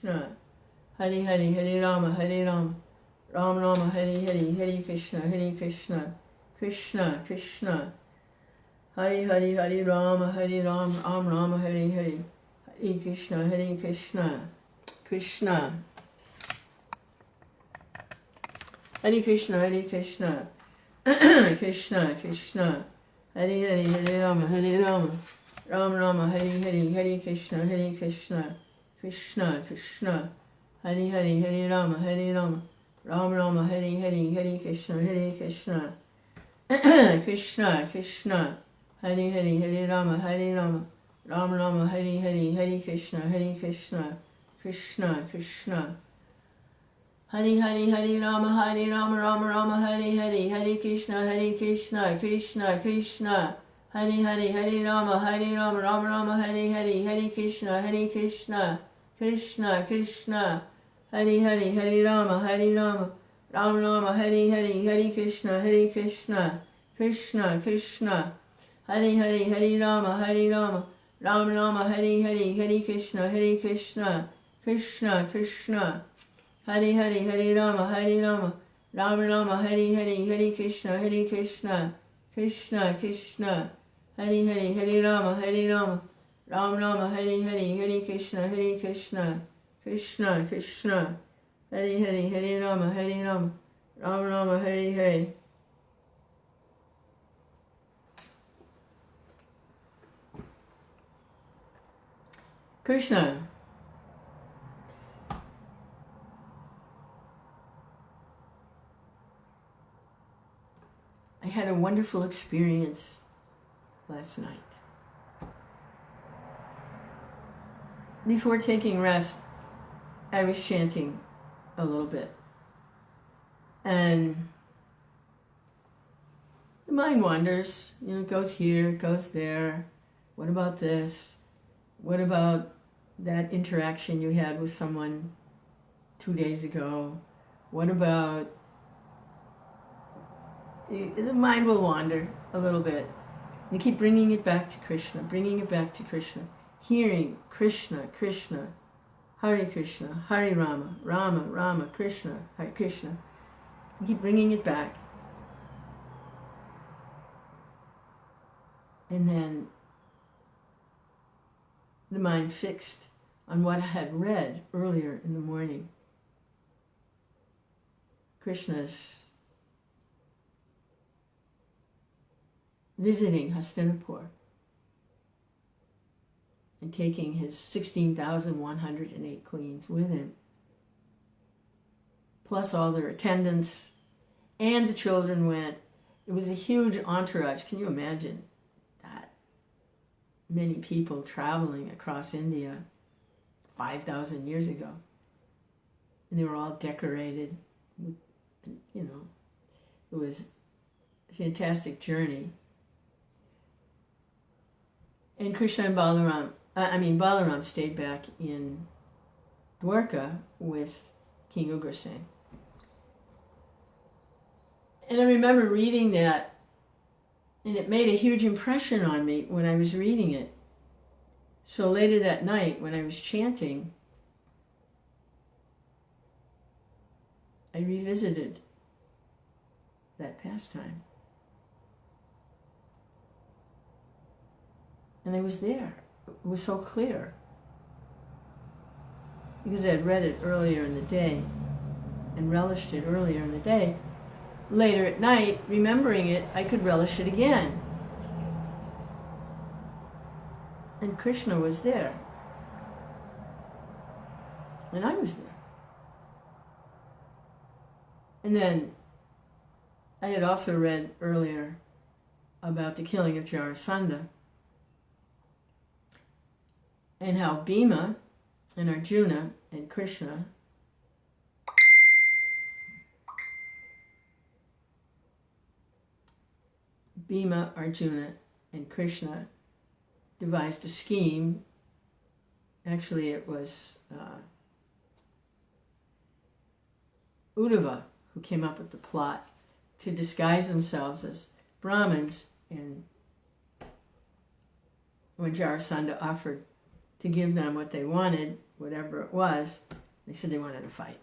Krishna. Hare Hare, Hare Rama, Hare Rama, Rama Rama, Hare Hare, Hare Krishna, Hare Krishna, Krishna Krishna. Hare Hare, Hare Rama, Hare Rama, Ram Rama, Hare Hare, Hare Krishna, Hare Krishna, Krishna. Hare Krishna, Hare Krishna, Krishna Krishna. Hare Hare, Hare Rama, Hare Rama, Ram Rama, Hare Hare, Hare Krishna, Hare Krishna, Krishna Krishna. Hare Hare, Hare Rama, Hare Rama, Ram Rama, Hare Hare, Hare Krishna, Hare Krishna, Krishna Krishna. Hare Hare, Hare Rama, Hare Rama, Ram Rama, Hare Hare, Hare Krishna, Hare Krishna, Krishna Krishna. Hare Hare, Hare Rama, Hare Rama, Rama Rama, Hare Hare, Hare Krishna, Hare Krishna, Krishna Krishna. Hare Hare, Hare Rama, Hare Rama, Rama Rama, Hare Hare, Hare Krishna, Hare Krishna, Krishna Krishna. Hare Hare, Hare Rama, Hare Rama, Rama Rama, Hare Hare, Hare Krishna, Hare Krishna, Krishna Krishna. Hare Hare, Hare Rama, Hare Rama, Rama Rama, Hare Hare, Hare Krishna, Hare Krishna, Krishna Krishna. Hare Hare, Hare Rama, Hare Rama, Rama Rama, Hare Hare, Hare Krishna, Hare Krishna, Krishna Krishna. Hare Hare, Hare Rama, Hare Rama, Rama Rama, Hare Hare, Hare Krishna, Hare Krishna, Krishna Krishna. Hare Hare, Hare Rama, Hare Rama, Rama Rama, Hare Hare. Krishna. I had a wonderful experience last night. Before taking rest, I was chanting a little bit. And the mind wanders, it goes here, it goes there. What about this? What about that interaction you had with someone 2 days ago? What about... The mind will wander a little bit. You keep bringing it back to Krishna, bringing it back to Krishna. Hearing Krishna, Krishna, Hare Krishna, Hare Rama, Rama, Rama, Krishna, Hare Krishna. You keep bringing it back. And then the mind fixed on what I had read earlier in the morning. Krishna's visiting Hastinapur and taking his 16,108 queens with him, plus all their attendants, and the children went. It was a huge entourage. Can you imagine that? Many people traveling across India 5,000 years ago. And they were all decorated. It was a fantastic journey. And Krishna and Balaram stayed back in Dwarka with King Ugrasen. And I remember reading that, and it made a huge impression on me when I was reading it. So later that night, when I was chanting, I revisited that pastime. And I was there. It was so clear. Because I had read it earlier in the day and relished it earlier in the day. Later at night, remembering it, I could relish it again. And Krishna was there. And I was there. And then I had also read earlier about the killing of Jarasandha, and how Bhima and Arjuna and Krishna devised a scheme. Actually, it was Uddhava who came up with the plot to disguise themselves as Brahmins, and when Jarasandha offered to give them what they wanted, whatever it was. They said they wanted to fight.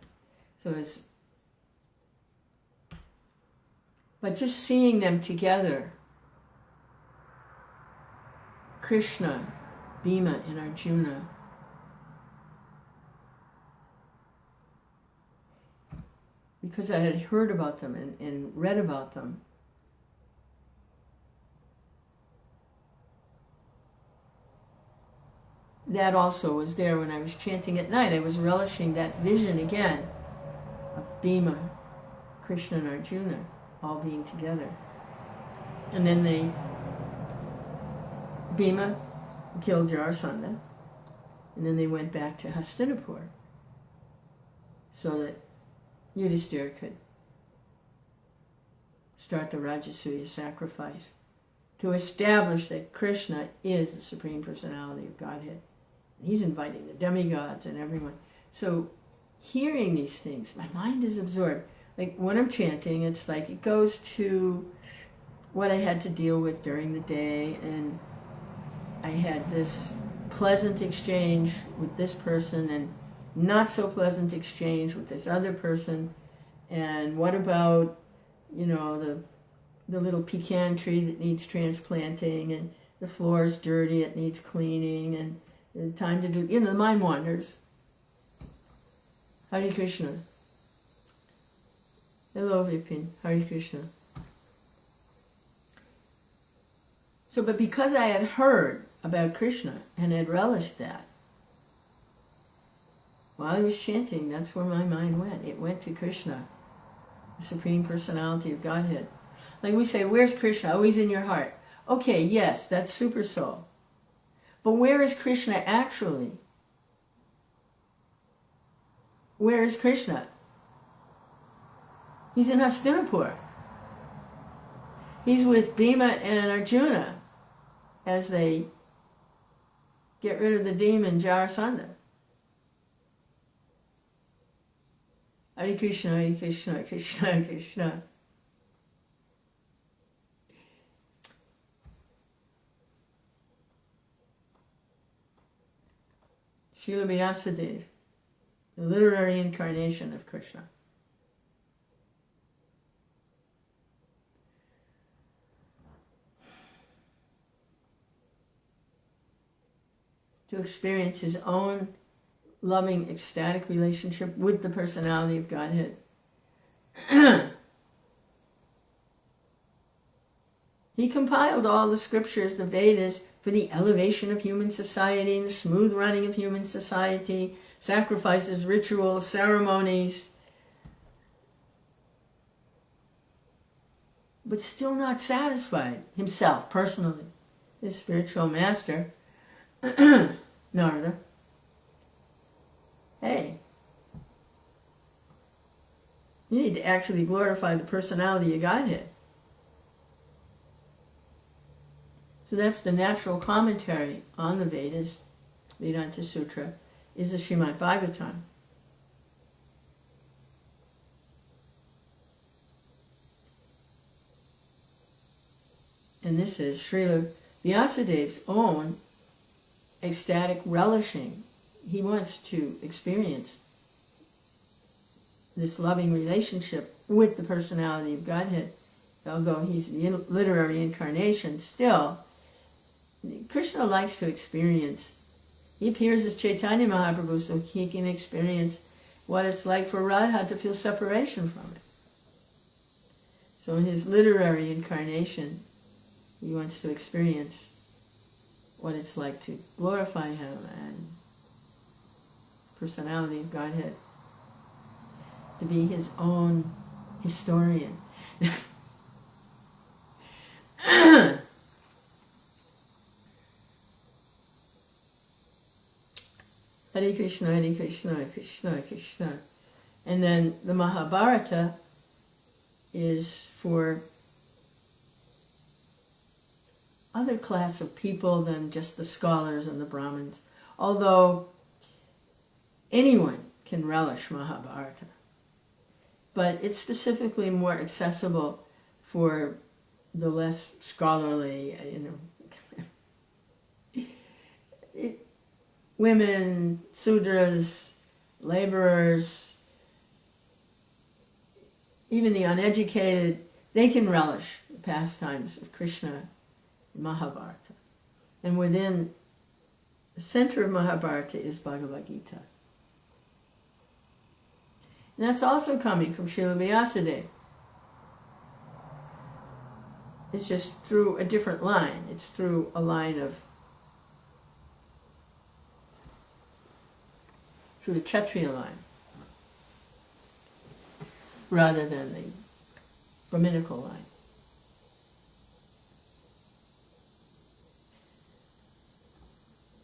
So it's, but just seeing them together, Krishna, Bhima, and Arjuna, because I had heard about them and read about them, that also was there when I was chanting at night. I was relishing that vision again of Bhima, Krishna, and Arjuna all being together. And then Bhima killed Jarasandha, and then they went back to Hastinapur so that Yudhishthira could start the Rajasuya sacrifice to establish that Krishna is the Supreme Personality of Godhead. He's inviting the demigods and everyone. So hearing these things, my mind is absorbed. Like when I'm chanting, it's like it goes to what I had to deal with during the day, and I had this pleasant exchange with this person and not so pleasant exchange with this other person. And what about, the little pecan tree that needs transplanting, and the floor is dirty, it needs cleaning, and the time to do, the mind wanders. Hare Krishna. Hello, Vipin. Hare Krishna. So, but because I had heard about Krishna and had relished that, while I was chanting, that's where my mind went. It went to Krishna, the Supreme Personality of Godhead. Like we say, where's Krishna? Oh, he's in your heart. Okay, yes, that's super soul. But where is Krishna actually? Where is Krishna? He's in Hastinapur. He's with Bhima and Arjuna as they get rid of the demon Jarasandha. Hare Krishna, Hare Krishna, Krishna Krishna. Srila Vyasadeva, the literary incarnation of Krishna. To experience his own loving, ecstatic relationship with the personality of Godhead. He compiled all the scriptures, the Vedas, for the elevation of human society and the smooth running of human society, sacrifices, rituals, ceremonies, but still not satisfied himself personally. His spiritual master, Narada, hey, you need to actually glorify the personality of Godhead. So that's the natural commentary on the Vedas, Vedanta Sutra, is the Srimad Bhagavatam. And this is Srila Vyasadeva's own ecstatic relishing. He wants to experience this loving relationship with the personality of Godhead. Although he's the literary incarnation, still, Krishna likes to experience. He appears as Chaitanya Mahaprabhu so he can experience what it's like for Radha to feel separation from it. So in his literary incarnation, he wants to experience what it's like to glorify him and personality of Godhead, to be his own historian. Hare Krishna, Hare Krishna, Krishna Krishna. And then the Mahabharata is for other class of people than just the scholars and the Brahmins. Although anyone can relish Mahabharata. But it's specifically more accessible for the less scholarly, women, Sudras, laborers, even the uneducated, they can relish the pastimes of Krishna in Mahabharata. And within the center of Mahabharata is Bhagavad Gita. And that's also coming from Srila Vyasadeva. It's just through a different line. It's through a line of, through the Kshatriya line, rather than the Brahminical line.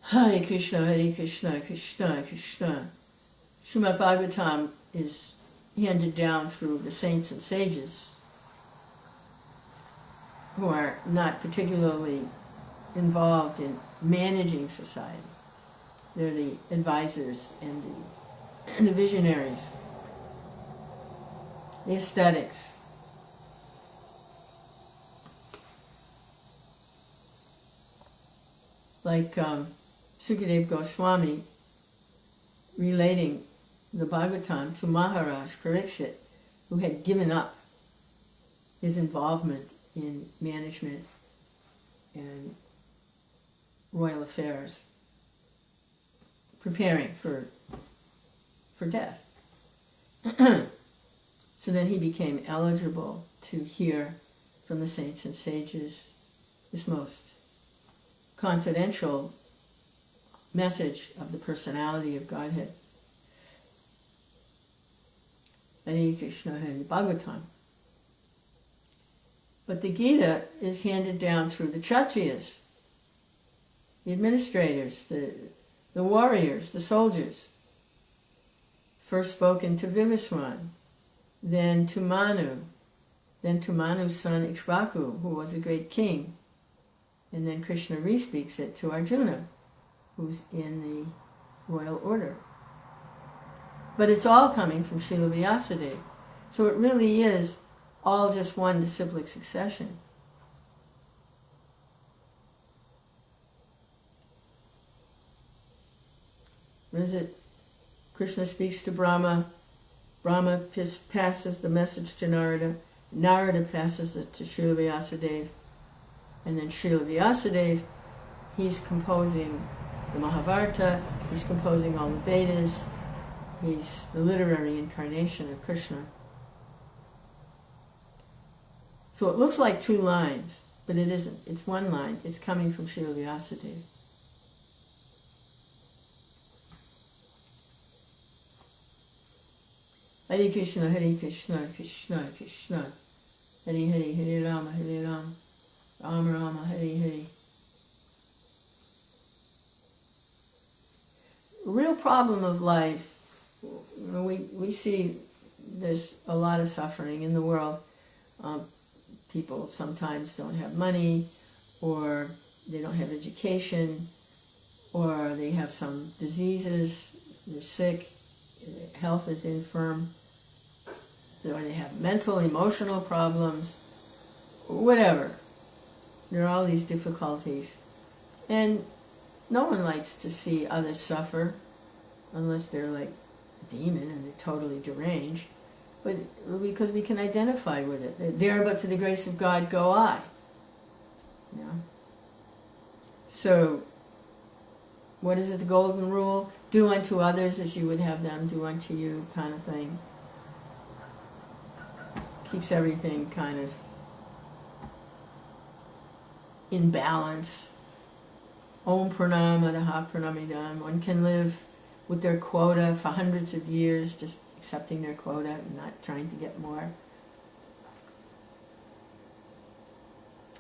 Hare Krishna, Krishna Krishna. Srimad Bhagavatam is handed down through the saints and sages who are not particularly involved in managing society. They're the advisors and the visionaries, the ascetics. Like Sukadeva Goswami relating the Bhagavatam to Maharaj Parikshit, who had given up his involvement in management and royal affairs, preparing for death. So then he became eligible to hear from the saints and sages this most confidential message of the personality of Godhead. Hare Krishna, Hare Bhagavatam. But the Gita is handed down through the Kshatriyas, the administrators, the warriors, the soldiers. First spoken to Vivaswan, then to Manu, then to Manu's son Ikshvaku, who was a great king, and then Krishna re-speaks it to Arjuna, who's in the royal order. But it's all coming from Srila Vyasadeva. So it really is all just one disciplic succession. What is it? Krishna speaks to Brahma. Brahma passes the message to Narada. Narada passes it to Srila Vyasadeva. And then Srila Vyasadeva, he's composing the Mahabharata, he's composing all the Vedas, he's the literary incarnation of Krishna. So it looks like two lines, but it isn't. It's one line. It's coming from Srila Vyasadeva. Hare Krishna, Hare Krishna, Krishna Krishna, Hare Hare, Hare Rama, Rama Rama, Hare Hare. The real problem of life, we see there's a lot of suffering in the world. People sometimes don't have money, or they don't have education, or they have some diseases, they're sick, health is infirm, or they have mental, emotional problems, whatever. There are all these difficulties. And no one likes to see others suffer, unless they're like a demon and they're totally deranged. But because we can identify with it. There, but for the grace of God, go I. You know? So, what is it, the golden rule? Do unto others as you would have them do unto you, kind of thing. Keeps everything kind of in balance. Om Purnamadaha Purnamidam. One can live with their quota for hundreds of years, just accepting their quota and not trying to get more.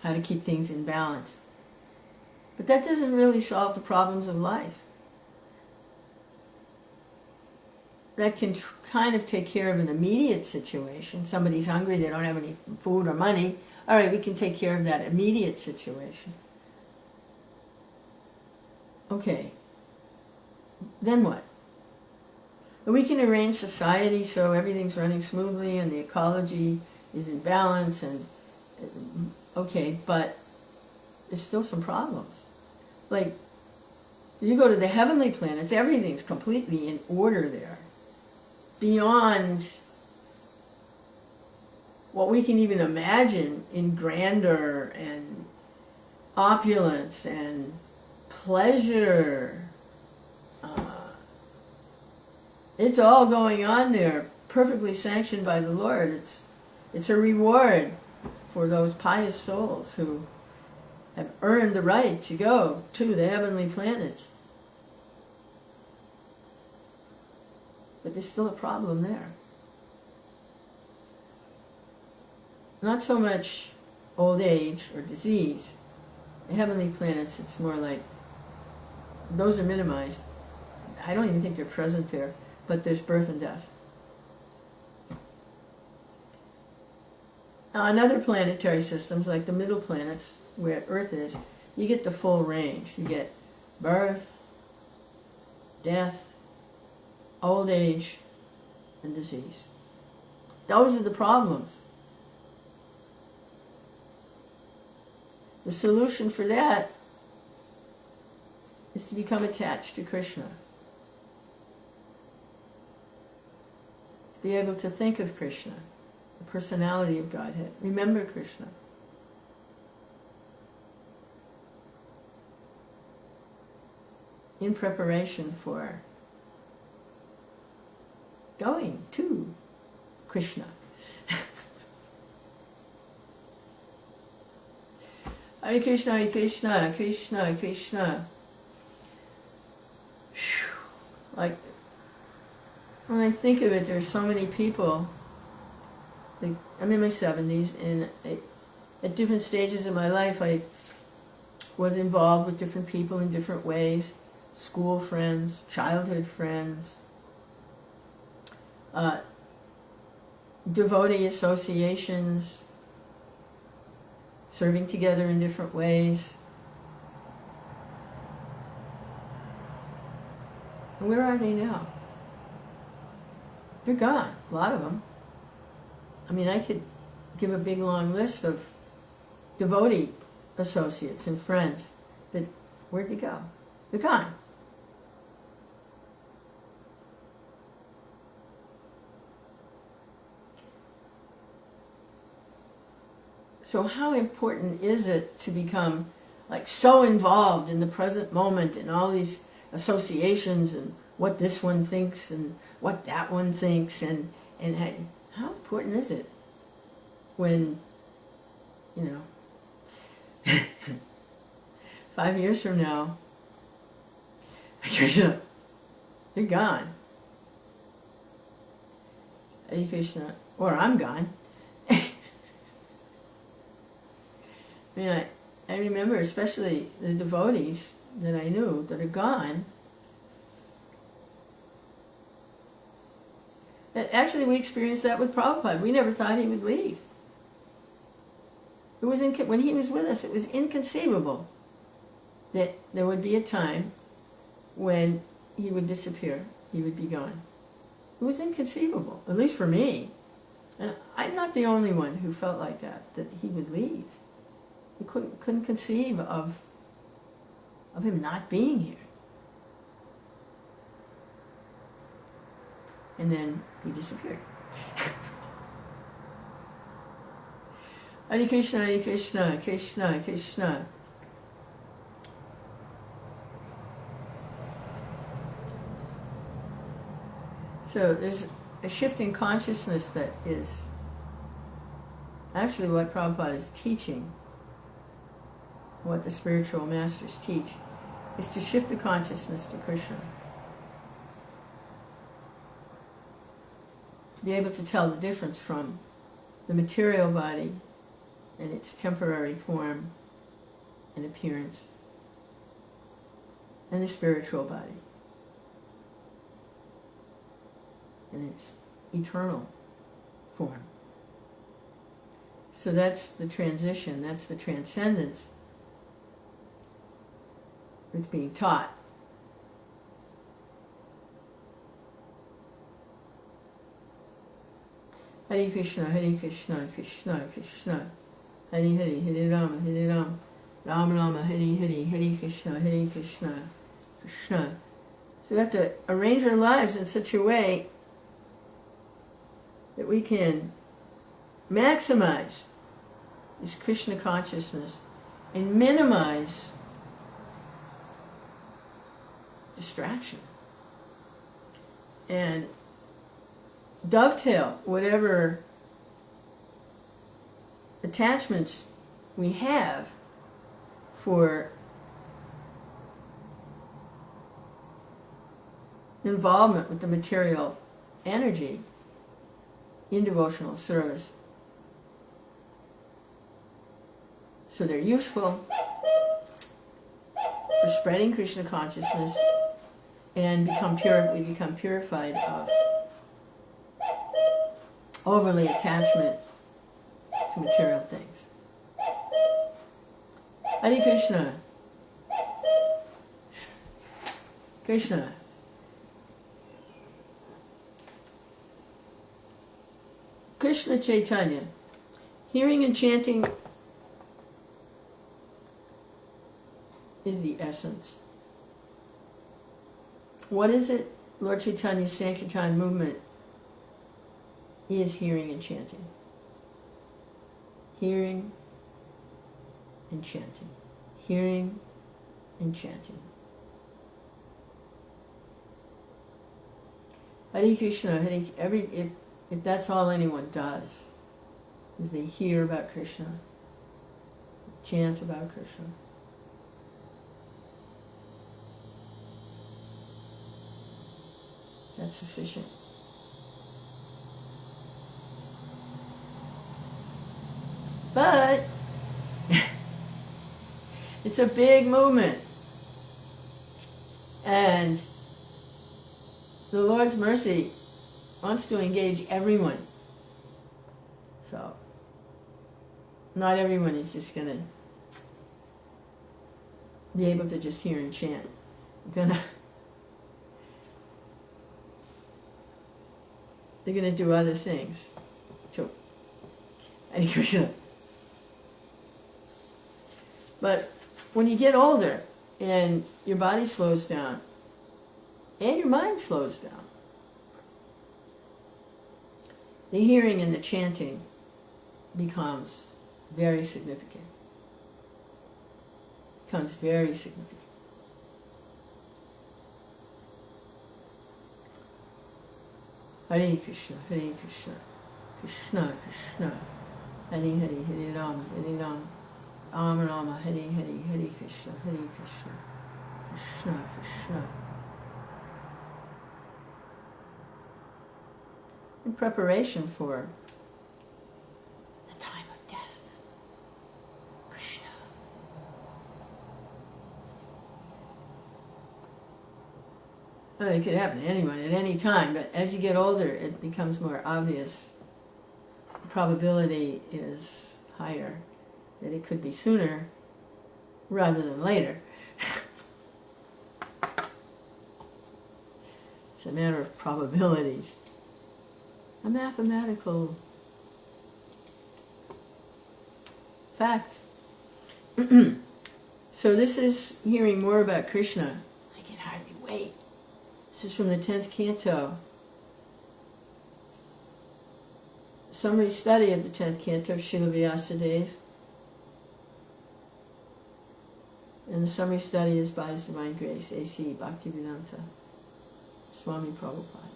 How to keep things in balance. But that doesn't really solve the problems of life. That can kind of take care of an immediate situation. Somebody's hungry, they don't have any food or money. All right, we can take care of that immediate situation. Okay, then what? We can arrange society so everything's running smoothly and the ecology is in balance, and okay, but there's still some problems. Like, You go to the heavenly planets, everything's completely in order there. Beyond what we can even imagine in grandeur and opulence and pleasure. It's all going on there, perfectly sanctioned by the Lord. It's a reward for those pious souls who have earned the right to go to the heavenly planets. But there's still a problem there. Not so much old age or disease. The heavenly planets, it's more like, those are minimized. I don't even think they're present there, but there's birth and death. Now, on other planetary systems, like the middle planets, where Earth is, you get the full range. You get birth, death, old age, and disease. Those are the problems. The solution for that is to become attached to Krishna. To be able to think of Krishna, the personality of Godhead. Remember Krishna. In preparation for going to Krishna. Hare Krishna, Hare Krishna, Krishna, Krishna. Like, when I think of it, there's so many people. Like, I'm in my 70s, and at different stages of my life, I was involved with different people in different ways. School friends, childhood friends, devotee associations, serving together in different ways. And where are they now? They're gone, a lot of them. I mean, I could give a big long list of devotee associates and friends that, where'd they go? They're gone. So how important is it to become like so involved in the present moment and all these associations and what this one thinks and what that one thinks, and how important is it when, 5 years from now, they're gone. Hare Krishna, or I'm gone. I mean, I remember especially the devotees that I knew that are gone. Actually, we experienced that with Prabhupada. We never thought he would leave. It was when he was with us, it was inconceivable that there would be a time when he would disappear, he would be gone. It was inconceivable, at least for me. And I'm not the only one who felt like that he would leave. We couldn't conceive of him not being here. And then he disappeared. Hare Krishna, Hare Krishna, Krishna, Krishna. So there's a shift in consciousness that is actually what Prabhupada is teaching, what the spiritual masters teach, is to shift the consciousness to Krishna. To be able to tell the difference from the material body and its temporary form and appearance and the spiritual body and its eternal form. So that's the transition, that's the transcendence that's being taught. Hare Krishna, Hare Krishna, Krishna Krishna, Hare Hare, Hare Rama, Rama Rama, Hare Hare, Hare Krishna, Krishna. So we have to arrange our lives in such a way that we can maximize this Krishna consciousness and minimize distraction. And dovetail whatever attachments we have for involvement with the material energy in devotional service. So they're useful for spreading Krishna consciousness and we become purified of overly attachment to material things. Hare Krishna. Krishna. Krishna Chaitanya. Hearing and chanting is the essence. What is it? Lord Chaitanya's Sankirtan movement is hearing and chanting. Hearing and chanting. Hearing and chanting. Hare Krishna, if that's all anyone does, is they hear about Krishna, chant about Krishna. That's sufficient. But it's a big movement. And the Lord's mercy wants to engage everyone. So, not everyone is just going to be able to just hear and chant. They're going to do other things. So, Hare Krishna. But when you get older and your body slows down and your mind slows down, the hearing and the chanting becomes very significant. Becomes very significant. Hare Krishna, Hare Krishna, Krishna Krishna, Hare Hare, Hare Rama, Hare Rama, Rama Rama, Hare Hare, Hare Krishna, Hare Krishna, Krishna Krishna. In preparation for the time of death, Krishna. Well, it could happen to anyone at any time, but as you get older, it becomes more obvious. The probability is higher that it could be sooner rather than later. It's a matter of probabilities. A mathematical fact. So this is hearing more about Krishna. I can hardly wait. This is from the 10th canto. Summary study of the 10th canto of Srila Vyasadeva. And the summary study is by His Divine Grace, A.C. Bhaktivedanta Swami Prabhupada.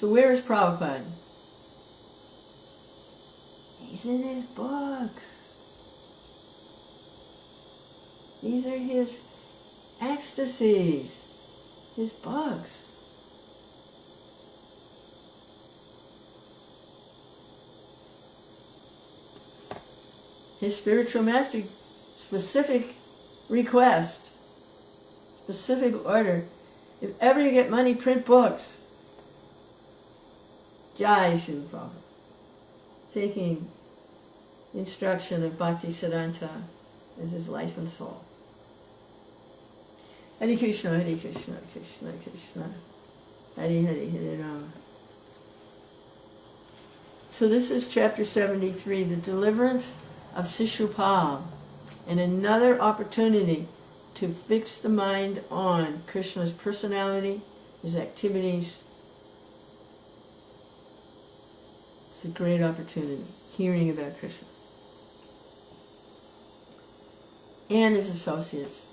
So where is Prabhupada? He's in his books. These are his ecstasies, his books. His spiritual master, specific request, specific order. If ever you get money, print books. Jai Srila Prabhupada, taking instruction of Bhaktisiddhanta as his life and soul. Hare Krishna, Hare Krishna, Krishna Krishna, Hare Hare, Hare Rama. So this is chapter 73, the Deliverance of Śiśupāla, and another opportunity to fix the mind on Krishna's personality, his activities. It's a great opportunity, hearing about Krishna and his associates.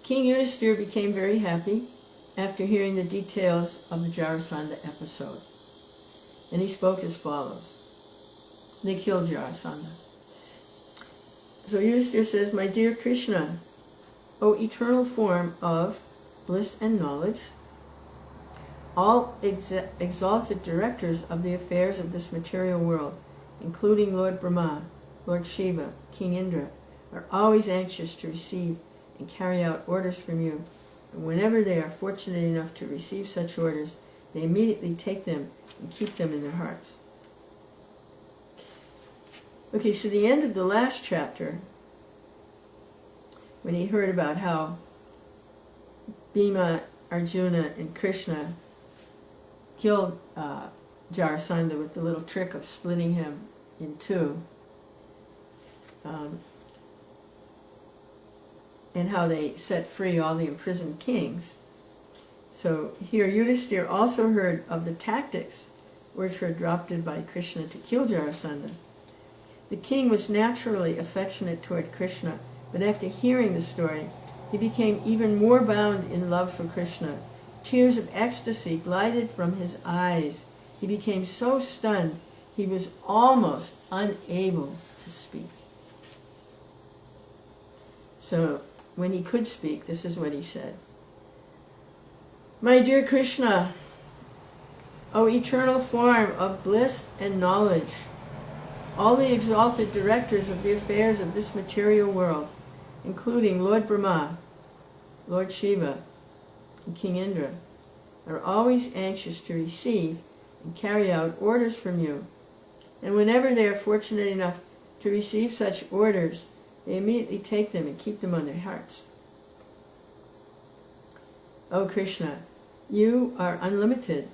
King Yudhisthira became very happy after hearing the details of the Jarasandha episode. And he spoke as follows. They killed Jarasandha. So Yudhisthira says, "My dear Krishna, O eternal form of bliss and knowledge, all exalted directors of the affairs of this material world, including Lord Brahma, Lord Shiva, King Indra, are always anxious to receive and carry out orders from you. And whenever they are fortunate enough to receive such orders, they immediately take them and keep them in their hearts." Okay, so the end of the last chapter, when he heard about how Bhima, Arjuna, and Krishna killed Jarasandha with the little trick of splitting him in two, and how they set free all the imprisoned kings. So here Yudhisthira also heard of the tactics which were adopted by Krishna to kill Jarasandha. The king was naturally affectionate toward Krishna, but after hearing the story, he became even more bound in love for Krishna. Tears of ecstasy glided from his eyes. He became so stunned, he was almost unable to speak. So, when he could speak, this is what he said. "My dear Krishna, O eternal form of bliss and knowledge, all the exalted directors of the affairs of this material world, including Lord Brahma, Lord Shiva, and King Indra, are always anxious to receive and carry out orders from you. And whenever they are fortunate enough to receive such orders, they immediately take them and keep them on their hearts. O Krishna, you are unlimited,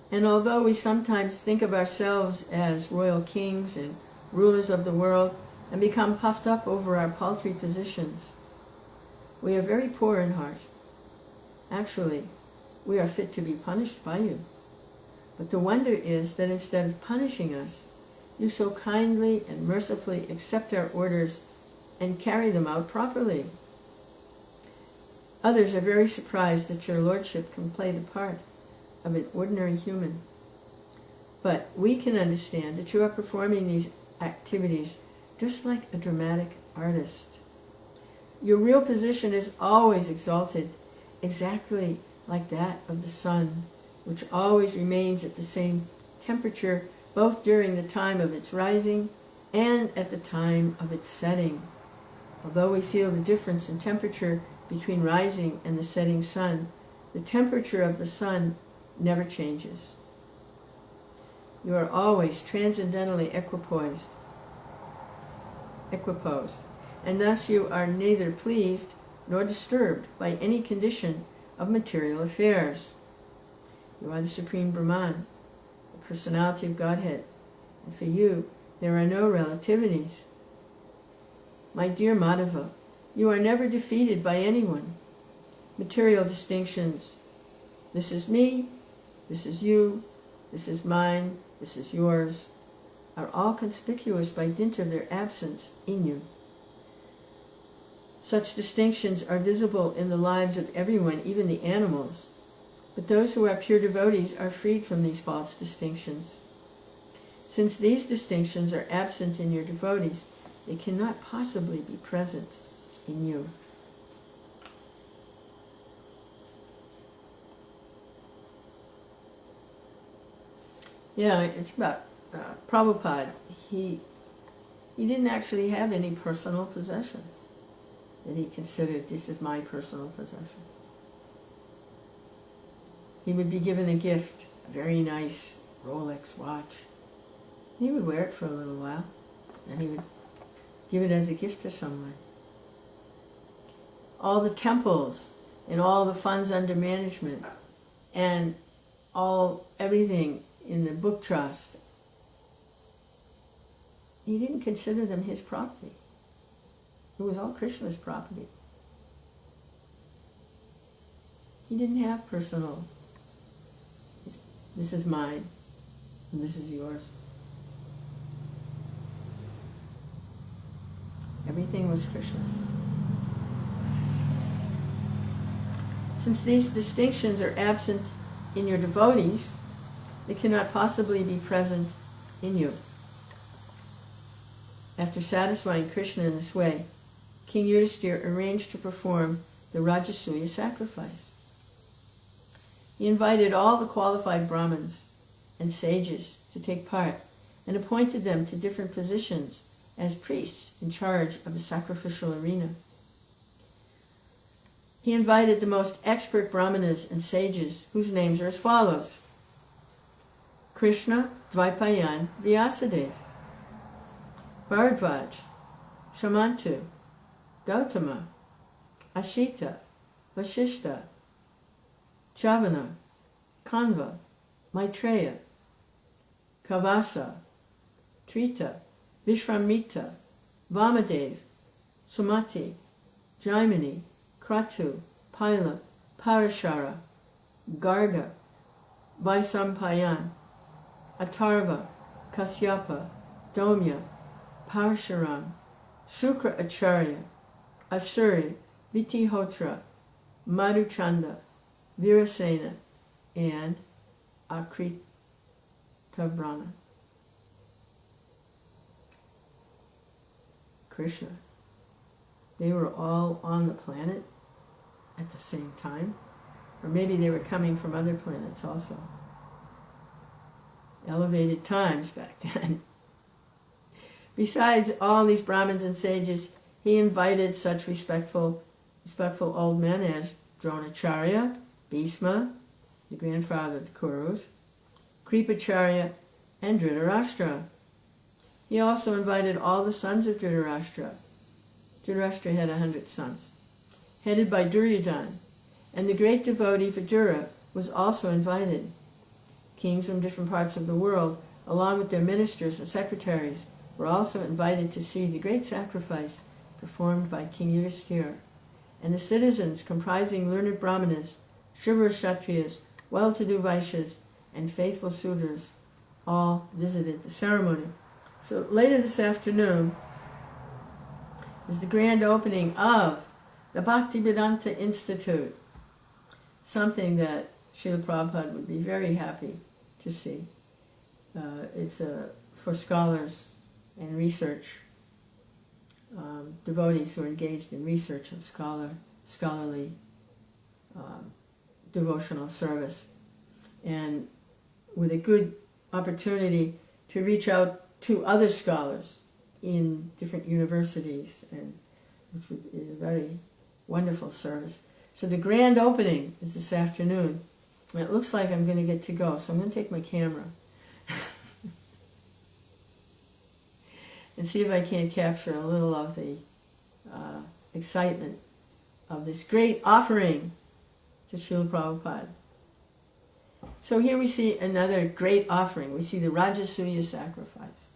and although we sometimes think of ourselves as royal kings and rulers of the world and become puffed up over our paltry positions, we are very poor in heart. Actually, we are fit to be punished by you. But the wonder is that instead of punishing us, you so kindly and mercifully accept our orders and carry them out properly. Others are very surprised that your lordship can play the part of an ordinary human. But we can understand that you are performing these activities just like a dramatic artist. Your real position is always exalted, exactly like that of the sun, which always remains at the same temperature both during the time of its rising and at the time of its setting. Although we feel the difference in temperature between rising and the setting sun, the temperature of the sun never changes. You are always transcendently equiposed, and thus you are neither pleased nor disturbed by any condition of material affairs. You are the Supreme Brahman, the personality of Godhead, and for you there are no relativities. My dear Madhava, you are never defeated by anyone. Material distinctions, this is me, this is you, this is mine, this is yours, are all conspicuous by dint of their absence in you. Such distinctions are visible in the lives of everyone, even the animals, but those who are pure devotees are freed from these false distinctions. Since these distinctions are absent in your devotees, they cannot possibly be present in you. Yeah, it's about Prabhupada. He didn't actually have any personal possessions that he considered, this is my personal possession. He would be given a gift, a very nice Rolex watch. He would wear it for a little while, and he would give it as a gift to someone. All the temples and all the funds under management and everything in the book trust, he didn't consider them his property. It was all Krishna's property. He didn't have personal. This is mine, and this is yours. Everything was Krishna's. Since these distinctions are absent in your devotees, they cannot possibly be present in you. After satisfying Krishna in this way, King Yudhishthira arranged to perform the Rajasuya sacrifice. He invited all the qualified Brahmins and sages to take part and appointed them to different positions as priests in charge of the sacrificial arena. He invited the most expert Brahmanas and sages, whose names are as follows: Krishna, Dvaipayan, Vyasadeva, Bharadvaj, Shamantu, Gautama, Ashita, Vasishta, Chavana, Kanva, Maitreya, Kavasa, Trita, Vishramita, Vamadev, Sumati, Jaimini, Kratu, Paila, Parashara, Garga, Vaisampayan, Atarva, Kasyapa, Domya, Parashuram, Shukra Acharya, Asuri, Vitihotra, Madhuchanda, Virasena, and Akritavrana. Krishna. They were all on the planet at the same time. Or maybe they were coming from other planets also. Elevated times back then. Besides all these Brahmins and sages, he invited such respectful old men as Dronacharya, Bhisma, the grandfather of the Kurus, Kripacharya, and Dhritarashtra. He also invited all the sons of Dhritarashtra. Dhritarashtra had 100 sons, headed by Duryodhana, and the great devotee Vidura was also invited. Kings from different parts of the world, along with their ministers and secretaries, were also invited to see the great sacrifice performed by King Yudhishthira, and the citizens comprising learned Brahmanas, Shudra Kshatriyas, well-to-do Vaishyas, and faithful Sudras all visited the ceremony. So later this afternoon is the grand opening of the Bhaktivedanta Institute, something that Srila Prabhupada would be very happy to see. It's for scholars and research, devotees who are engaged in research and scholarly devotional service, and with a good opportunity to reach out to other scholars in different universities, and which is a very wonderful service. So the grand opening is this afternoon, and it looks like I'm going to get to go, so I'm going to take my camera and see if I can't capture a little of the excitement of this great offering to Srila Prabhupada. So here we see another great offering. We see the Rajasuya sacrifice.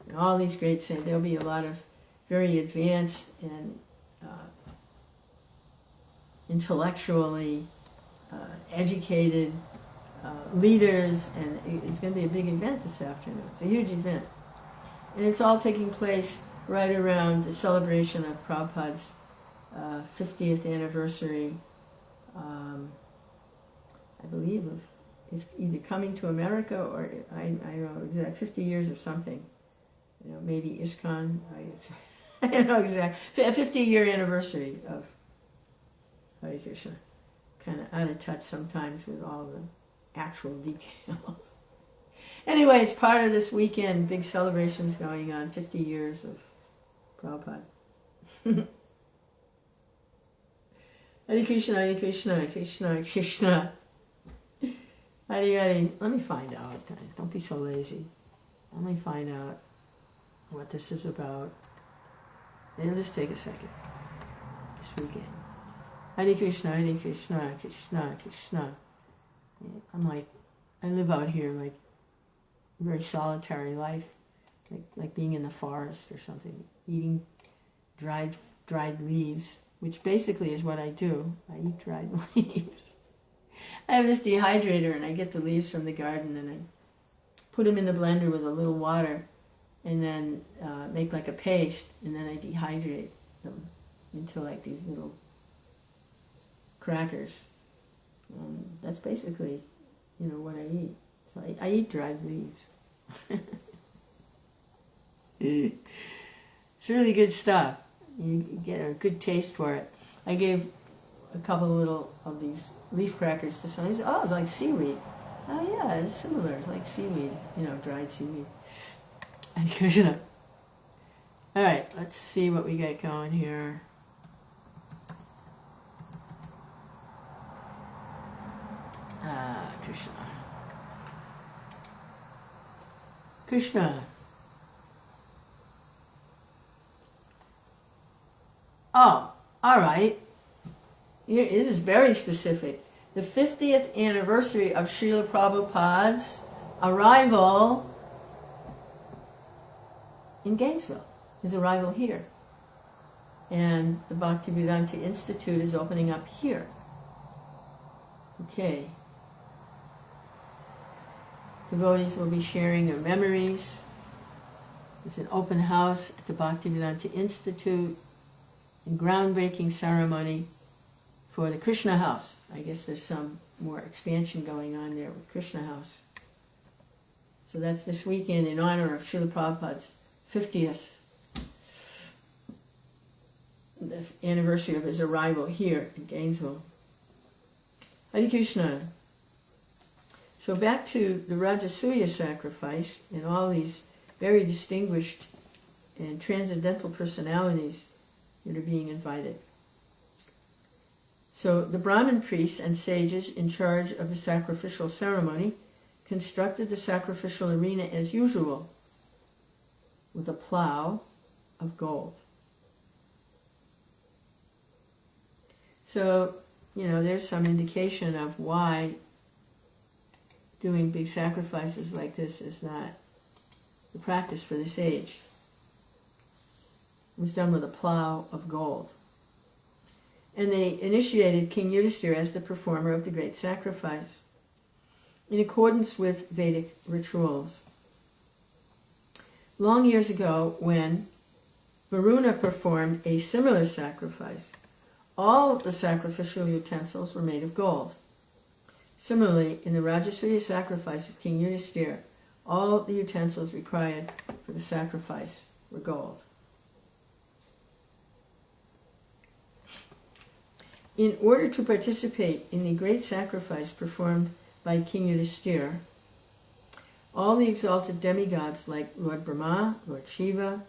And all these great saints, there'll be a lot of very advanced and intellectually educated leaders, and it's going to be a big event this afternoon. It's a huge event. And it's all taking place right around the celebration of Prabhupada's 50th anniversary, I believe, of his either coming to America or, I don't know, exact 50 years or something. You know, maybe ISKCON, I don't know exactly. A 50-year anniversary of Hare Krishna. Kind of out of touch sometimes with all the actual details. Anyway, it's part of this weekend, big celebrations going on, 50 years of Prabhupada. Hare Krishna, Krishna Krishna. Hare. Let me find out. Don't be so lazy. Let me find out what this is about. It'll just take a second. This weekend. Hare Krishna, Krishna Krishna. I live out here like a very solitary life, like being in the forest or something, eating dried leaves which basically is what I do. I eat dried leaves. I have this dehydrator, and I get the leaves from the garden, and I put them in the blender with a little water, and then make like a paste, and then I dehydrate them into like these little crackers. That's basically, what I eat. So I eat dried leaves. It's really good stuff. You get a good taste for it. I gave a couple little of these leaf crackers to someone. He said, "Oh, it's like seaweed." Oh yeah, it's similar. It's like seaweed, dried seaweed. And Krishna. All right, let's see what we got going here. Krishna. Krishna. Oh, all right. This is very specific. The 50th anniversary of Srila Prabhupada's arrival in Gainesville, his arrival here. And the Bhaktivedanta Institute is opening up here. Okay. Devotees will be sharing their memories. It's an open house at the Bhaktivedanta Institute, a groundbreaking ceremony for the Krishna House. I guess there's some more expansion going on there with Krishna House. So that's this weekend in honor of Srila Prabhupada's 50th anniversary of his arrival here in Gainesville. Hare Krishna. So back to the Rajasuya sacrifice and all these very distinguished and transcendental personalities that are being invited. So the Brahmin priests and sages in charge of the sacrificial ceremony constructed the sacrificial arena as usual with a plow of gold. So, there's some indication of why doing big sacrifices like this is not the practice for this age. It was done with a plow of gold. And they initiated King Yudhishthira as the performer of the great sacrifice, in accordance with Vedic rituals. Long years ago, when Varuna performed a similar sacrifice, all the sacrificial utensils were made of gold. Similarly, in the Rajasuya sacrifice of King Yudhishthira, all the utensils required for the sacrifice were gold. In order to participate in the great sacrifice performed by King Yudhishthira, all the exalted demigods like Lord Brahma, Lord Shiva,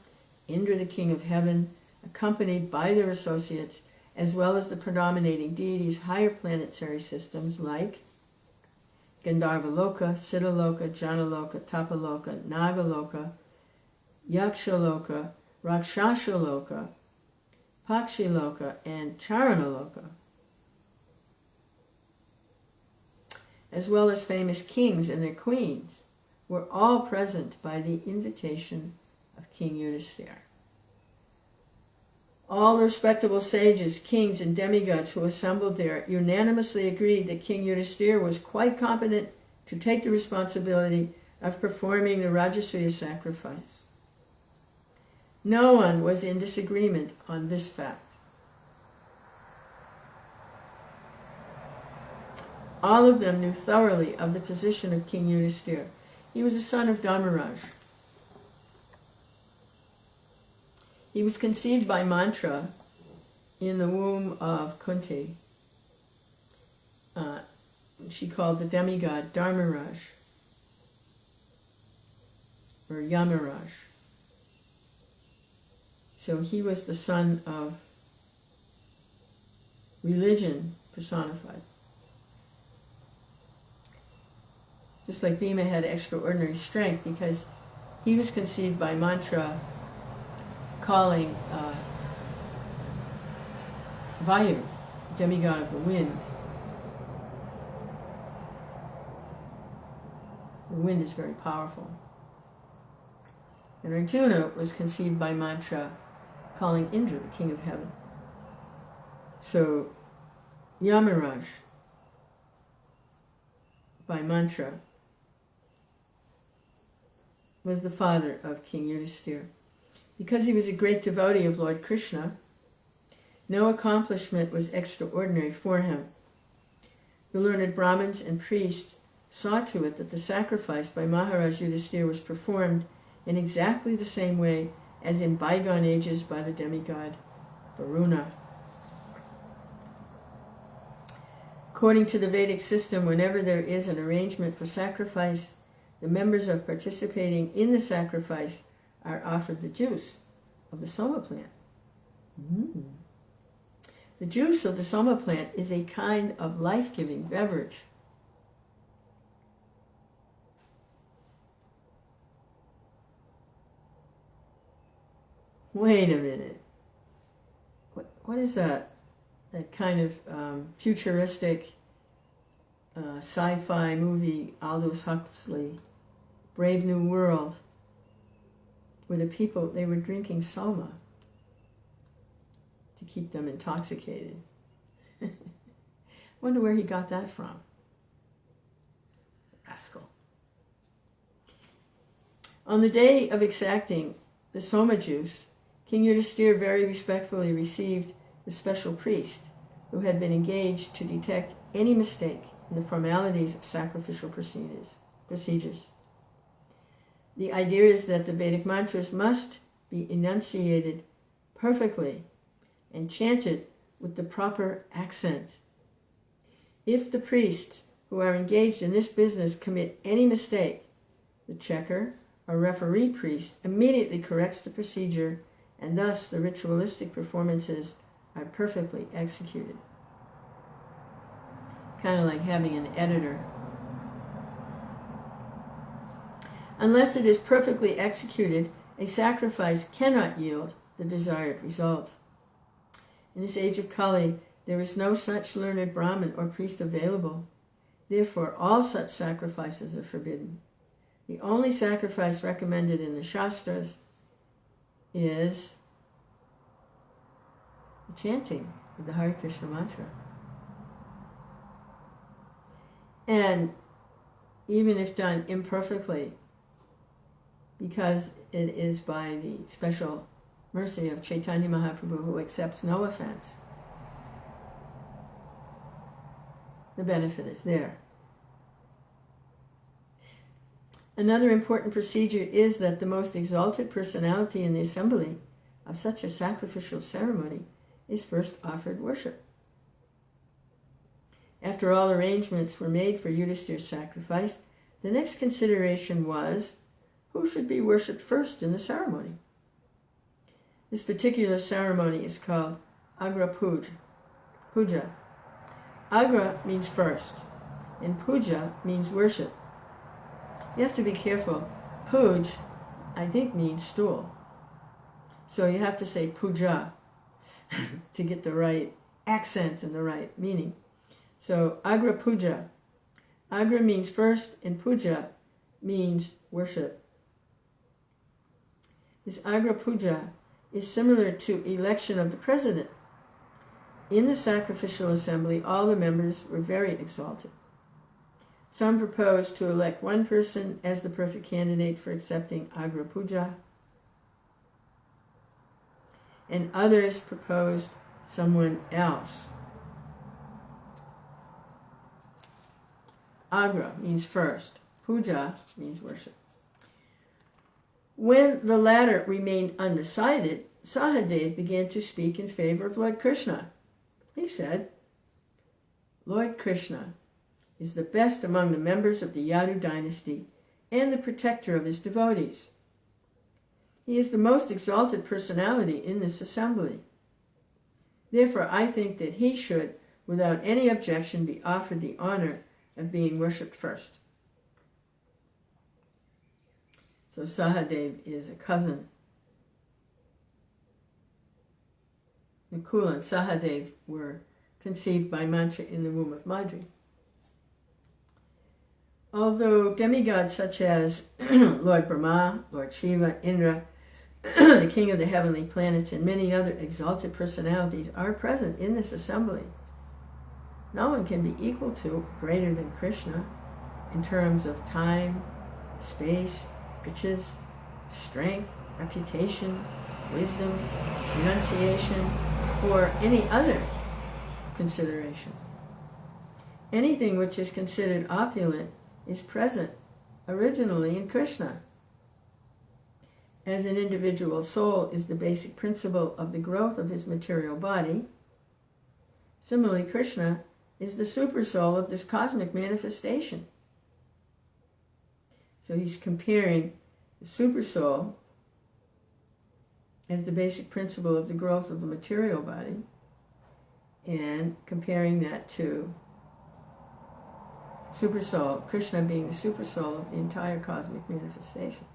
Indra the King of Heaven, accompanied by their associates, as well as the predominating deities' higher planetary systems like Gandharvaloka, Siddhaloka, Janaloka, Tapaloka, Nagaloka, Yakshaloka, Rakshashaloka, Pakshiloka, and Charanaloka, as well as famous kings and their queens, were all present by the invitation of King Yudhishthira. All the respectable sages, kings, and demigods who assembled there unanimously agreed that King Yudhishthira was quite competent to take the responsibility of performing the Rajasuya sacrifice. No one was in disagreement on this fact. All of them knew thoroughly of the position of King Yudhishthira. He was a son of Dharmaraj. He was conceived by mantra in the womb of Kunti. She called the demigod Dharmaraj, or Yamaraj. So he was the son of religion personified. Just like Bhima had extraordinary strength because he was conceived by mantra calling Vayu, demigod of the wind. The wind is very powerful. And Arjuna was conceived by mantra calling Indra, the king of heaven. So Yamaraj, by mantra, was the father of King Yudhisthira. Because he was a great devotee of Lord Krishna, no accomplishment was extraordinary for him. The learned Brahmins and priests saw to it that the sacrifice by Maharaj Yudhisthira was performed in exactly the same way as in bygone ages by the demigod Varuna. According to the Vedic system, whenever there is an arrangement for sacrifice, the members of participating in the sacrifice are offered the juice of the soma plant. The juice of the soma plant is a kind of life-giving beverage. Wait a minute. What is that? That kind of futuristic sci-fi movie, Aldous Huxley, Brave New World, where the people, they were drinking soma to keep them intoxicated. Wonder where he got that from. Rascal. On the day of exacting the soma juice, King Yudhisthira very respectfully received the special priest who had been engaged to detect any mistake in the formalities of sacrificial procedures. The idea is that the Vedic mantras must be enunciated perfectly and chanted with the proper accent. If the priests who are engaged in this business commit any mistake, the checker or referee priest immediately corrects the procedure, and thus the ritualistic performances are perfectly executed. Kind of like having an editor. Unless it is perfectly executed, a sacrifice cannot yield the desired result. In this age of Kali, there is no such learned Brahmin or priest available. Therefore, all such sacrifices are forbidden. The only sacrifice recommended in the Shastras is the chanting of the Hare Krishna mantra. And even if done imperfectly, because it is by the special mercy of Chaitanya Mahaprabhu, who accepts no offense, the benefit is there. Another important procedure is that the most exalted personality in the assembly of such a sacrificial ceremony is first offered worship. After all arrangements were made for Yudhisthira's sacrifice, the next consideration was who should be worshipped first in the ceremony. This particular ceremony is called Agra Puja. Agra means first, and Puja means worship. You have to be careful. Puj, I think, means stool. So you have to say puja to get the right accent and the right meaning. So Agra Puja. Agra means first, and Puja means worship. This Agra Puja is similar to election of the president. In the sacrificial assembly, all the members were very exalted. Some proposed to elect one person as the perfect candidate for accepting Agra Puja, and others proposed someone else. Agra means first. Puja means worship. When the latter remained undecided, Sahadev began to speak in favor of Lord Krishna. He said, Lord Krishna is the best among the members of the Yadu dynasty and the protector of his devotees. He is the most exalted personality in this assembly. Therefore, I think that he should, without any objection, be offered the honor of being worshipped first. So Sahadev is a cousin. Nakula and Sahadev were conceived by mantra in the womb of Madri. Although demigods such as Lord Brahma, Lord Shiva, Indra, the king of the heavenly planets, and many other exalted personalities are present in this assembly. No one can be equal to or greater than Krishna in terms of time, space, riches, strength, reputation, wisdom, renunciation, or any other consideration. Anything which is considered opulent is present originally in Krishna. As an individual soul is the basic principle of the growth of his material body, similarly Krishna is the super soul of this cosmic manifestation. So he's comparing the super soul as the basic principle of the growth of the material body and comparing that to super soul, Krishna being the super soul of the entire cosmic manifestation.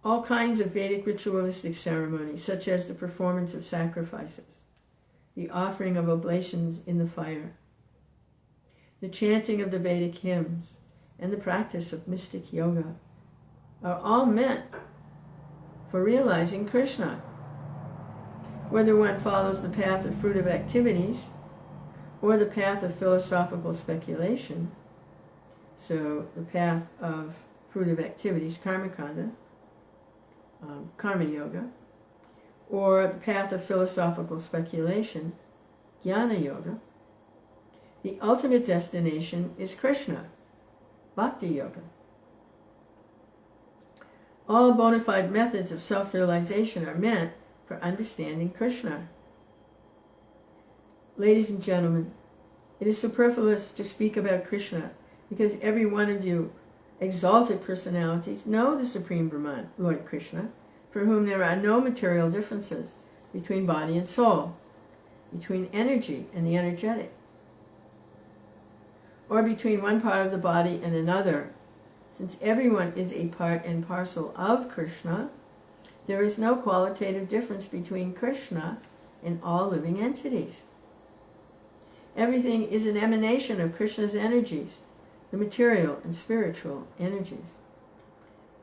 All kinds of Vedic ritualistic ceremonies, such as the performance of sacrifices, the offering of oblations in the fire, the chanting of the Vedic hymns, and the practice of mystic yoga, are all meant for realizing Krishna. Whether one follows the path of fruitive activities or the path of philosophical speculation, so the path of fruitive activities, karma kanda, karma yoga, or the path of philosophical speculation, jnana yoga, the ultimate destination is Krishna, bhakti yoga. All bona fide methods of self-realization are meant for understanding Krishna. Ladies and gentlemen, it is superfluous to speak about Krishna because every one of you exalted personalities know the Supreme Brahman, Lord Krishna, for whom there are no material differences between body and soul, between energy and the energetic, or between one part of the body and another. Since everyone is a part and parcel of Krishna, there is no qualitative difference between Krishna and all living entities. Everything is an emanation of Krishna's energies, the material and spiritual energies.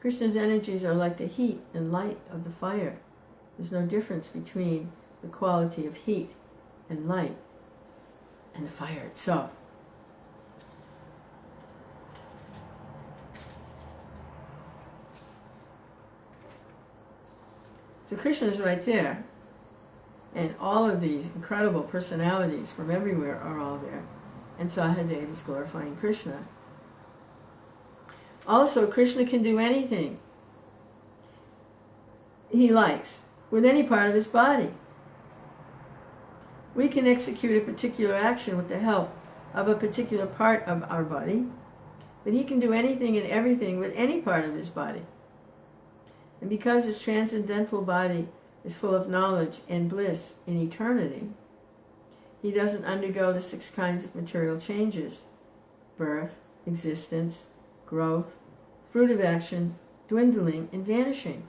Krishna's energies are like the heat and light of the fire. There's no difference between the quality of heat and light and the fire itself. So Krishna is right there, and all of these incredible personalities from everywhere are all there, and Sahadeva is glorifying Krishna. Also, Krishna can do anything he likes with any part of his body. We can execute a particular action with the help of a particular part of our body, but he can do anything and everything with any part of his body. And because his transcendental body is full of knowledge and bliss in eternity, he doesn't undergo the 6 kinds of material changes: birth, existence, growth, fruit of action, dwindling, and vanishing.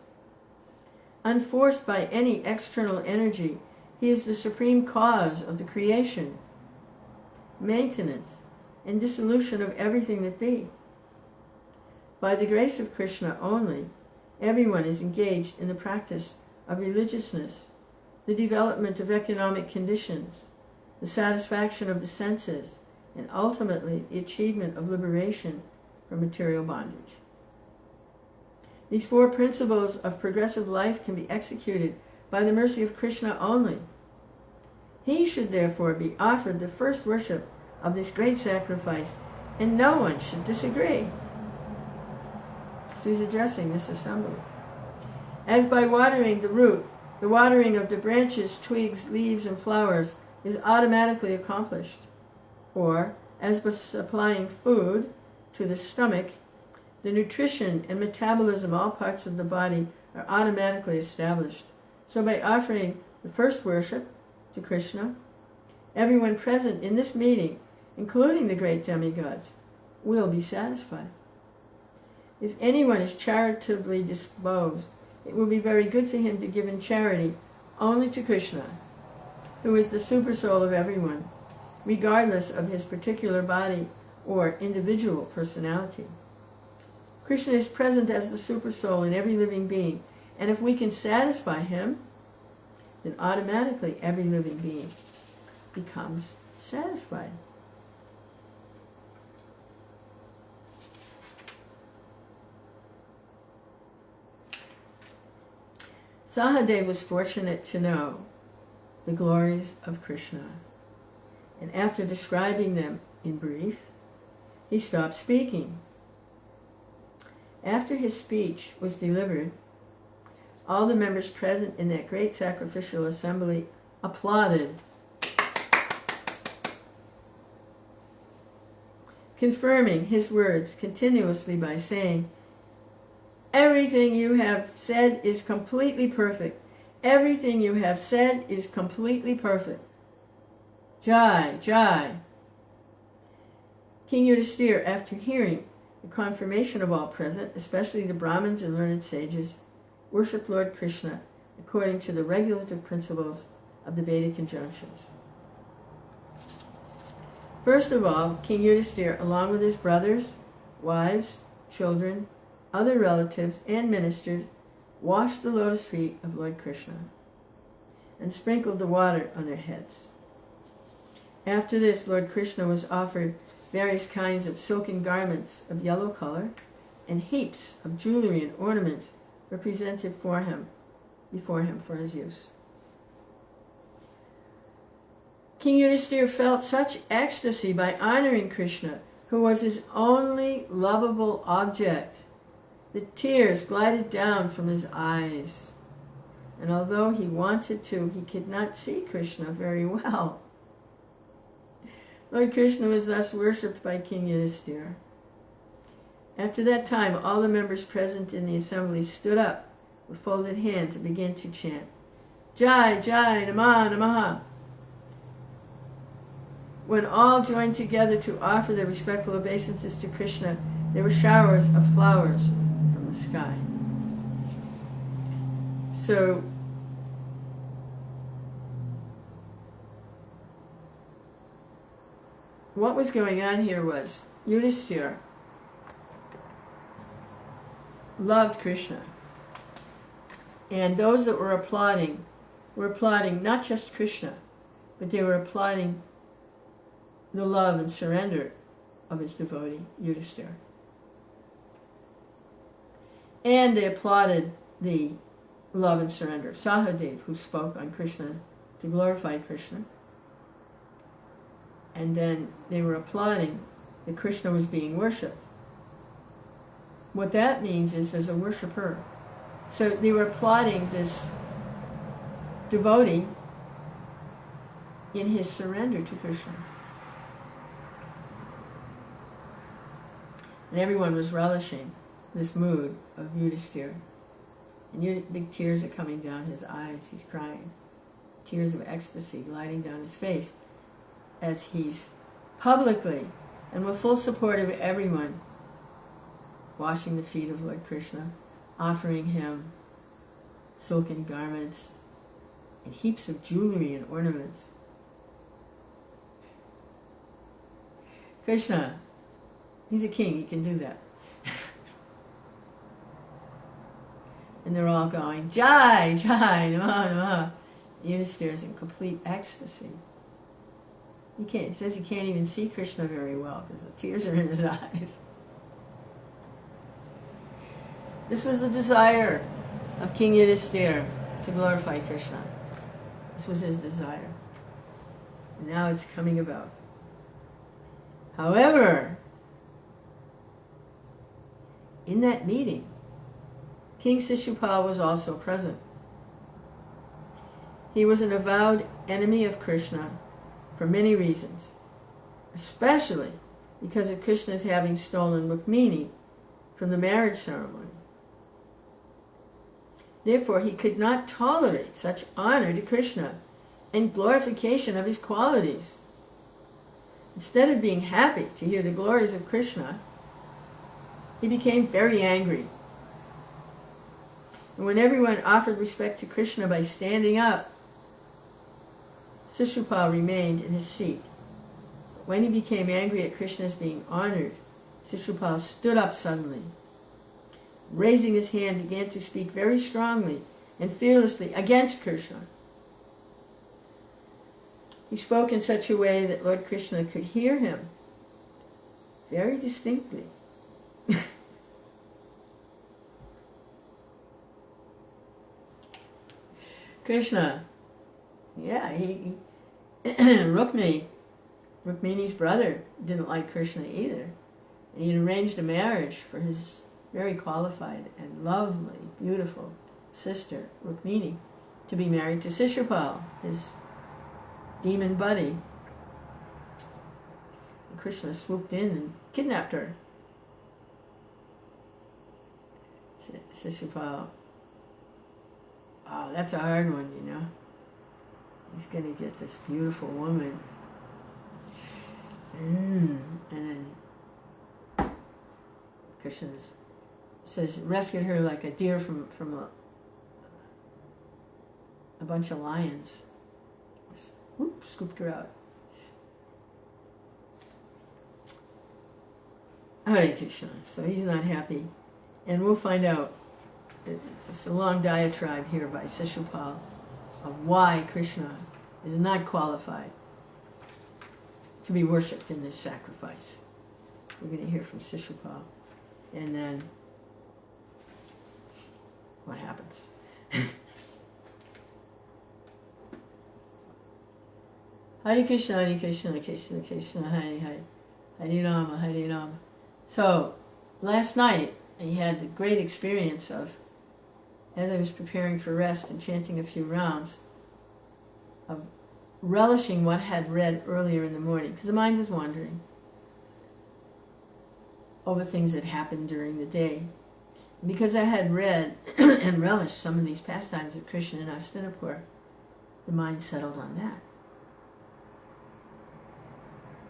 Unforced by any external energy, he is the supreme cause of the creation, maintenance, and dissolution of everything that be. By the grace of Krishna only, everyone is engaged in the practice of religiousness, the development of economic conditions, the satisfaction of the senses, and ultimately the achievement of liberation from material bondage. These 4 principles of progressive life can be executed by the mercy of Krishna only. He should therefore be offered the first worship of this great sacrifice, and no one should disagree. So he's addressing this assembly. As by watering the root, the watering of the branches, twigs, leaves, and flowers is automatically accomplished, or as by supplying food to the stomach, the nutrition and metabolism of all parts of the body are automatically established. So by offering the first worship to Krishna, everyone present in this meeting, including the great demigods, will be satisfied. If anyone is charitably disposed, it will be very good for him to give in charity only to Krishna, who is the super soul of everyone, regardless of his particular body or individual personality. Krishna is present as the Supersoul in every living being. And if we can satisfy him, then automatically every living being becomes satisfied. Sahadeva was fortunate to know the glories of Krishna. And after describing them in brief, he stopped speaking. After his speech was delivered, all the members present in that great sacrificial assembly applauded, confirming his words continuously by saying, "Everything you have said is completely perfect. Everything you have said is completely perfect. Jai, Jai." King Yudhisthira, after hearing the confirmation of all present, especially the Brahmins and learned sages, worshiped Lord Krishna according to the regulative principles of the Vedic injunctions. First of all, King Yudhisthira, along with his brothers, wives, children, other relatives, and ministers, washed the lotus feet of Lord Krishna and sprinkled the water on their heads. After this, Lord Krishna was offered various kinds of silken garments of yellow color, and heaps of jewelry and ornaments were presented before him for his use. King Yudhisthira felt such ecstasy by honoring Krishna, who was his only lovable object. The tears glided down from his eyes, and although he wanted to, he could not see Krishna very well. Lord Krishna was thus worshipped by King Yudhisthira. After that time, all the members present in the assembly stood up with folded hands and began to chant, "Jai, Jai, Namah, Namaha." When all joined together to offer their respectful obeisances to Krishna, there were showers of flowers from the sky. So, what was going on here was Yudhisthira loved Krishna. And those that were applauding not just Krishna, but they were applauding the love and surrender of his devotee, Yudhisthira. And they applauded the love and surrender of Sahadeva, who spoke on Krishna to glorify Krishna. And then they were applauding that Krishna was being worshipped. What that means is there's a worshiper. So they were applauding this devotee in his surrender to Krishna. And everyone was relishing this mood of Yudhisthira. And big tears are coming down his eyes. He's crying. Tears of ecstasy gliding down his face as he's publicly and with full support of everyone washing the feet of Lord Krishna, offering him silken garments and heaps of jewelry and ornaments. Krishna, he's a king, he can do that. And they're all going, "Jai, Jai, Namah, Namah." Yudhisthira is in complete ecstasy. He says he can't even see Krishna very well because the tears are in his eyes. This was the desire of King Yudhisthira, to glorify Krishna. This was his desire. And now it's coming about. However, in that meeting, King Śiśupāla was also present. He was an avowed enemy of Krishna for many reasons, especially because of Krishna's having stolen Rukmini from the marriage ceremony. Therefore, he could not tolerate such honor to Krishna and glorification of his qualities. Instead of being happy to hear the glories of Krishna, he became very angry. And when everyone offered respect to Krishna by standing up, Śiśupāla remained in his seat. But when he became angry at Krishna's being honored, Śiśupāla stood up suddenly raising his hand, began to speak very strongly and fearlessly against Krishna. He spoke in such a way that Lord Krishna could hear him very distinctly. Krishna, yeah, Rukmini's brother didn't like Krishna either. And he arranged a marriage for his very qualified and lovely, beautiful sister, Rukmini, to be married to Śiśupāla, his demon buddy. And Krishna swooped in and kidnapped her. Śiśupāla, oh, that's a hard one, you know. He's going to get this beautiful woman. And then Krishna says, rescued her like a deer from a bunch of lions. Whoop, scooped her out. Hare Krishna. So he's not happy. And we'll find out. It's a long diatribe here by Śiśupāla of why Krishna is not qualified to be worshipped in this sacrifice. We're going to hear from Śiśupāla. And then what happens? Hare Krishna, Krishna Krishna, Hare Hare, Hare Rama, Hare Rama. So, last night I had the great experience of, as I was preparing for rest and chanting a few rounds, of relishing what I had read earlier in the morning, because the mind was wandering over things that happened during the day. And because I had read and relished some of these pastimes of Krishna in Hastinapur, the mind settled on that.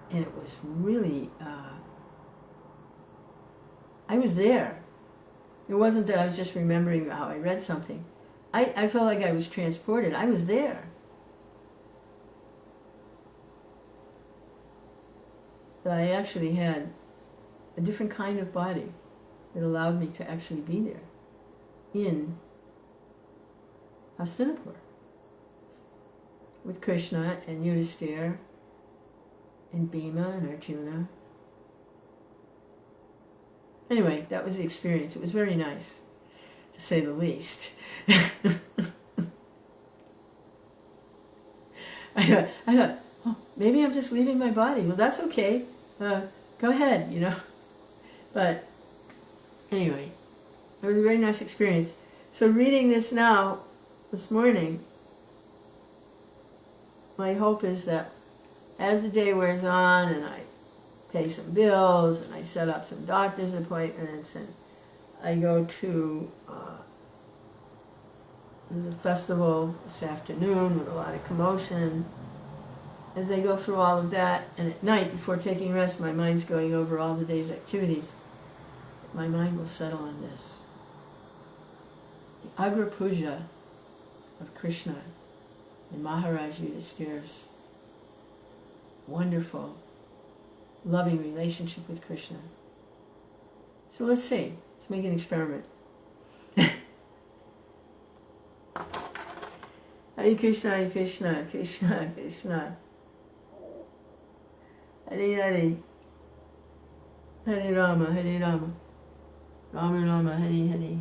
And it was really, I was there. It wasn't that I was just remembering how I read something. I felt like I was transported. I was there. So I actually had a different kind of body that allowed me to actually be there in Hastinapur with Krishna and Yudhisthira and Bhima and Arjuna. Anyway, that was the experience. It was very nice, to say the least. I thought, oh, maybe I'm just leaving my body. Well, that's okay. Go ahead, you know. But anyway, it was a very nice experience. So reading this now, this morning, my hope is that as the day wears on and I pay some bills and I set up some doctor's appointments and I go to there's a festival this afternoon with a lot of commotion. As I go through all of that, and at night before taking rest, my mind's going over all the day's activities. My mind will settle on this. The Agra Puja of Krishna and Maharaj Yudhisthira's wonderful, loving relationship with Krishna. So let's see. Let's make an experiment. Hare Krishna, Krishna, Krishna, Krishna. Hare Hare. Hare Rama, Hare Rama. Rama Rama, Hare Hare.